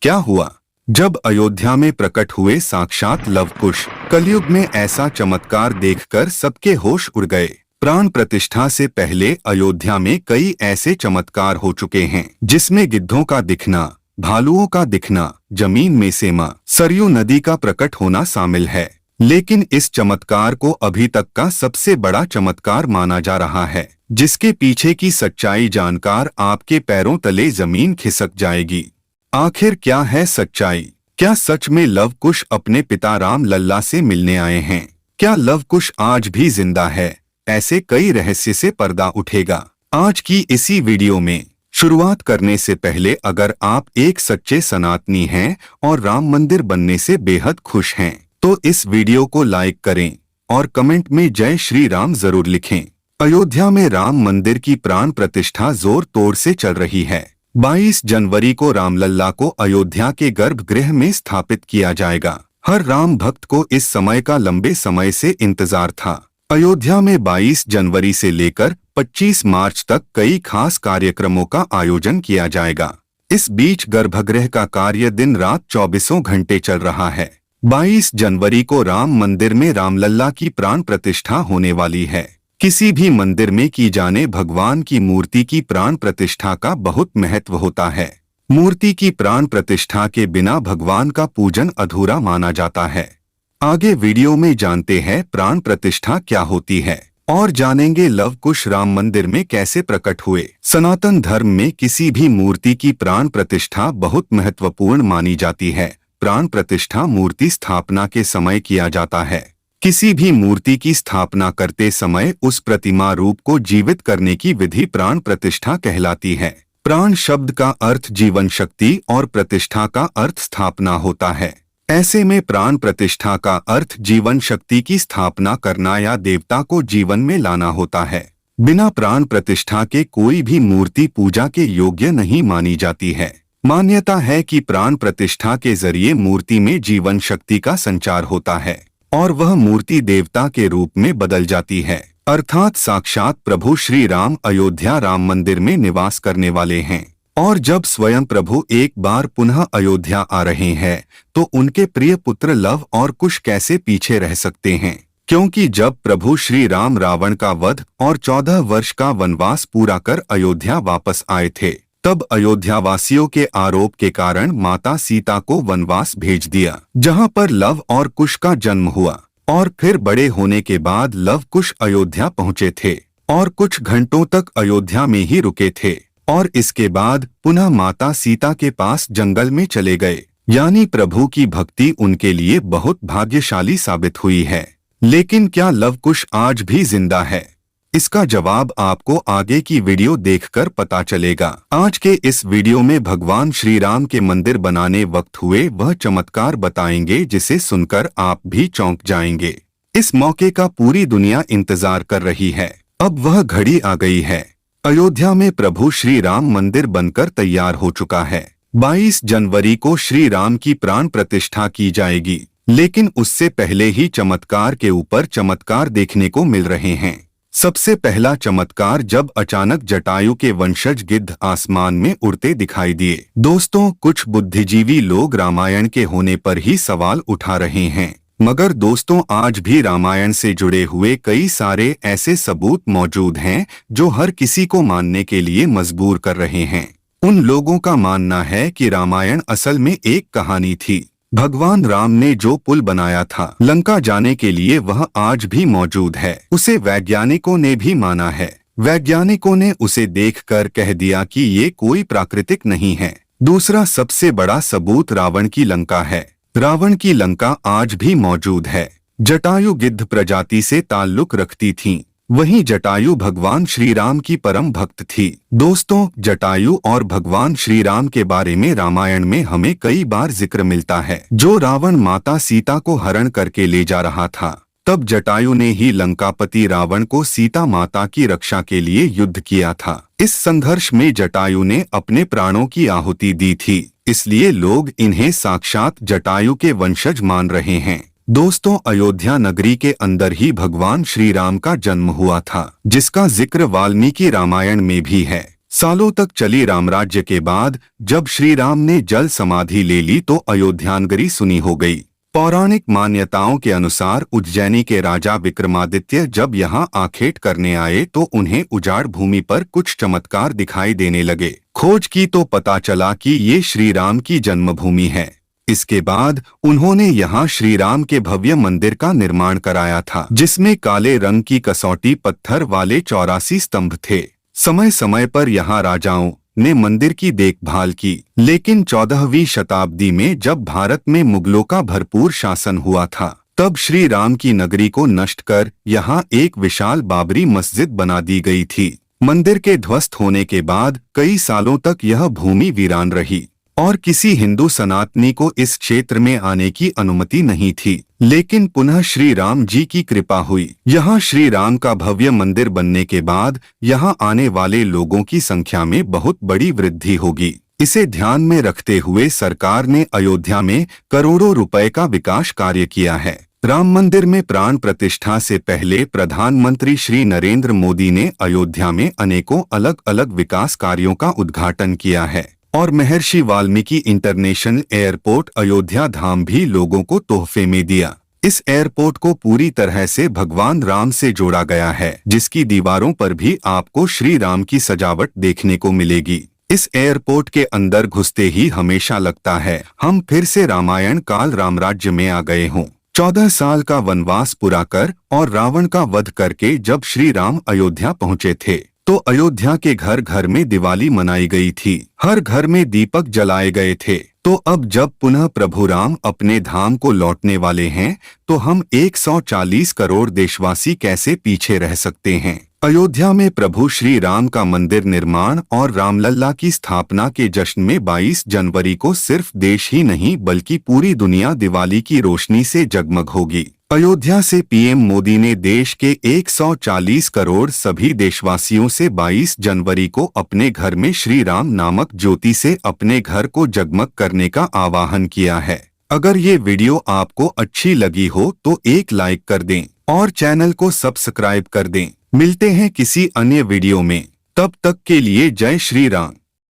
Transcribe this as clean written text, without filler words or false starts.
क्या हुआ? जब अयोध्या में प्रकट हुए साक्षात लव कुश, कलयुग में ऐसा चमत्कार देखकर सबके होश उड़ गए। प्राण प्रतिष्ठा से पहले अयोध्या में कई ऐसे चमत्कार हो चुके हैं, जिसमें गिद्धों का दिखना, भालुओं का दिखना, जमीन में से मां सरयू नदी का प्रकट होना शामिल है। लेकिन इस चमत्कार को अभी तक का सबसे बड़ा चमत्कार माना जा रहा है, जिसके पीछे की सच्चाई जानकर आपके पैरों तले जमीन खिसक जाएगी। आखिर क्या है सच्चाई? क्या सच में लव कुश अपने पिता राम लल्ला से मिलने आए हैं? क्या लव कुश आज भी जिंदा है? ऐसे कई रहस्य से पर्दा उठेगा आज की इसी वीडियो में। शुरुआत करने से पहले अगर आप एक सच्चे सनातनी हैं और राम मंदिर बनने से बेहद खुश हैं, तो इस वीडियो को लाइक करें और कमेंट में जय श्री राम जरूर लिखें। अयोध्या में राम मंदिर की प्राण प्रतिष्ठा जोर तोड़ से चल रही है। 22 जनवरी को रामलल्ला को अयोध्या के गर्भगृह में स्थापित किया जाएगा। हर राम भक्त को इस समय का लंबे समय से इंतजार था। अयोध्या में 22 जनवरी से लेकर 25 मार्च तक कई खास कार्यक्रमों का आयोजन किया जाएगा। इस बीच गर्भगृह का कार्य दिन रात 24 घंटे चल रहा है। 22 जनवरी को राम मंदिर में रामलल्ला की प्राण प्रतिष्ठा होने वाली है। किसी भी मंदिर में की जाने भगवान की मूर्ति की प्राण प्रतिष्ठा का बहुत महत्व होता है। मूर्ति की प्राण प्रतिष्ठा के बिना भगवान का पूजन अधूरा माना जाता है। आगे वीडियो में जानते हैं प्राण प्रतिष्ठा क्या होती है और जानेंगे लव कुश राम मंदिर में कैसे प्रकट हुए। सनातन धर्म में किसी भी मूर्ति की प्राण प्रतिष्ठा बहुत महत्वपूर्ण मानी जाती है। प्राण प्रतिष्ठा मूर्ति स्थापना के समय किया जाता है। किसी भी मूर्ति की स्थापना करते समय उस प्रतिमा रूप को जीवित करने की विधि प्राण प्रतिष्ठा कहलाती है। प्राण शब्द का अर्थ जीवन शक्ति और प्रतिष्ठा का अर्थ स्थापना होता है। ऐसे में प्राण प्रतिष्ठा का अर्थ जीवन शक्ति की स्थापना करना या देवता को जीवन में लाना होता है। बिना प्राण प्रतिष्ठा के कोई भी मूर्ति पूजा के योग्य नहीं मानी जाती है। मान्यता है कि प्राण प्रतिष्ठा के जरिए मूर्ति में जीवन शक्ति का संचार होता है और वह मूर्ति देवता के रूप में बदल जाती है, अर्थात साक्षात प्रभु श्री राम अयोध्या राम मंदिर में निवास करने वाले हैं। और जब स्वयं प्रभु एक बार पुनः अयोध्या आ रहे हैं, तो उनके प्रिय पुत्र लव और कुश कैसे पीछे रह सकते हैं? क्योंकि जब प्रभु श्री राम रावण का वध और 14 वर्ष का वनवास पूरा कर अयोध्या वापस आए थे, तब अयोध्या वासियों के आरोप के कारण माता सीता को वनवास भेज दिया, जहां पर लव और कुश का जन्म हुआ। और फिर बड़े होने के बाद लव कुश अयोध्या पहुंचे थे और कुछ घंटों तक अयोध्या में ही रुके थे और इसके बाद पुनः माता सीता के पास जंगल में चले गए। यानी प्रभु की भक्ति उनके लिए बहुत भाग्यशाली साबित हुई है। लेकिन क्या लव कुश आज भी जिंदा है? इसका जवाब आपको आगे की वीडियो देखकर पता चलेगा। आज के इस वीडियो में भगवान श्री राम के मंदिर बनाने वक्त हुए वह चमत्कार बताएंगे, जिसे सुनकर आप भी चौंक जाएंगे। इस मौके का पूरी दुनिया इंतजार कर रही है। अब वह घड़ी आ गई है। अयोध्या में प्रभु श्री राम मंदिर बनकर तैयार हो चुका है। 22 जनवरी को श्री राम की प्राण प्रतिष्ठा की जाएगी। लेकिन उससे पहले ही चमत्कार के ऊपर चमत्कार देखने को मिल रहे हैं। सबसे पहला चमत्कार जब अचानक जटायु के वंशज गिद्ध आसमान में उड़ते दिखाई दिए। दोस्तों, कुछ बुद्धिजीवी लोग रामायण के होने पर ही सवाल उठा रहे हैं, मगर दोस्तों आज भी रामायण से जुड़े हुए कई सारे ऐसे सबूत मौजूद हैं जो हर किसी को मानने के लिए मजबूर कर रहे हैं। उन लोगों का मानना है कि रामायण असल में एक कहानी थी। भगवान राम ने जो पुल बनाया था लंका जाने के लिए, वह आज भी मौजूद है। उसे वैज्ञानिकों ने भी माना है। वैज्ञानिकों ने उसे देखकर कह दिया कि ये कोई प्राकृतिक नहीं है। दूसरा सबसे बड़ा सबूत रावण की लंका है। रावण की लंका आज भी मौजूद है। जटायु गिद्ध प्रजाति से ताल्लुक रखती थीं। वहीं जटायु भगवान श्री राम की परम भक्त थी। दोस्तों, जटायु और भगवान श्री राम के बारे में रामायण में हमें कई बार जिक्र मिलता है। जो रावण माता सीता को हरण करके ले जा रहा था, तब जटायु ने ही लंकापति रावण को सीता माता की रक्षा के लिए युद्ध किया था। इस संघर्ष में जटायु ने अपने प्राणों की आहुति दी थी। इसलिए लोग इन्हें साक्षात जटायु के वंशज मान रहे हैं। दोस्तों, अयोध्या नगरी के अंदर ही भगवान श्री राम का जन्म हुआ था, जिसका जिक्र वाल्मीकि रामायण में भी है। सालों तक चली रामराज्य के बाद जब श्री राम ने जल समाधि ले ली तो अयोध्यानगरी सुनी हो गई। पौराणिक मान्यताओं के अनुसार उज्जैनी के राजा विक्रमादित्य जब यहाँ आखेट करने आए तो उन्हें उजाड़ भूमि पर कुछ चमत्कार दिखाई देने लगे। खोज की तो पता चला कि ये श्री राम की जन्मभूमि है। इसके बाद उन्होंने यहाँ श्री राम के भव्य मंदिर का निर्माण कराया था, जिसमें काले रंग की कसौटी पत्थर वाले 84 स्तंभ थे। समय समय पर यहाँ राजाओं ने मंदिर की देखभाल की, लेकिन 14वीं शताब्दी में जब भारत में मुगलों का भरपूर शासन हुआ था तब श्री राम की नगरी को नष्ट कर यहाँ एक विशाल बाबरी मस्जिद बना दी गई थी। मंदिर के ध्वस्त होने के बाद कई सालों तक यह भूमि वीरान रही और किसी हिंदू सनातनी को इस क्षेत्र में आने की अनुमति नहीं थी। लेकिन पुनः श्री राम जी की कृपा हुई। यहाँ श्री राम का भव्य मंदिर बनने के बाद यहाँ आने वाले लोगों की संख्या में बहुत बड़ी वृद्धि होगी। इसे ध्यान में रखते हुए सरकार ने अयोध्या में करोड़ों रुपए का विकास कार्य किया है। राम मंदिर में प्राण प्रतिष्ठा से पहले प्रधानमंत्री श्री नरेंद्र मोदी ने अयोध्या में अनेकों अलग अलग विकास कार्यों का उद्घाटन किया है और महर्षि वाल्मीकि इंटरनेशनल एयरपोर्ट अयोध्या धाम भी लोगों को तोहफे में दिया। इस एयरपोर्ट को पूरी तरह से भगवान राम से जोड़ा गया है, जिसकी दीवारों पर भी आपको श्री राम की सजावट देखने को मिलेगी। इस एयरपोर्ट के अंदर घुसते ही हमेशा लगता है हम फिर से रामायण काल रामराज्य में आ गए हों। 14 साल का वनवास पूरा कर और रावण का वध करके जब श्री राम अयोध्या पहुँचे थे तो अयोध्या के घर घर में दिवाली मनाई गई थी। हर घर में दीपक जलाए गए थे। तो अब जब पुनः प्रभु राम अपने धाम को लौटने वाले हैं तो हम 140 करोड़ देशवासी कैसे पीछे रह सकते हैं। अयोध्या में प्रभु श्री राम का मंदिर निर्माण और रामलला की स्थापना के जश्न में 22 जनवरी को सिर्फ देश ही नहीं बल्कि पूरी दुनिया दिवाली की रोशनी से जगमग होगी। अयोध्या से पीएम मोदी ने देश के 140 करोड़ सभी देशवासियों से 22 जनवरी को अपने घर में श्री राम नामक ज्योति से अपने घर को जगमग करने का आह्वान किया है। अगर ये वीडियो आपको अच्छी लगी हो तो एक लाइक कर दें और चैनल को सब्सक्राइब कर दें। मिलते हैं किसी अन्य वीडियो में, तब तक के लिए जय श्री राम।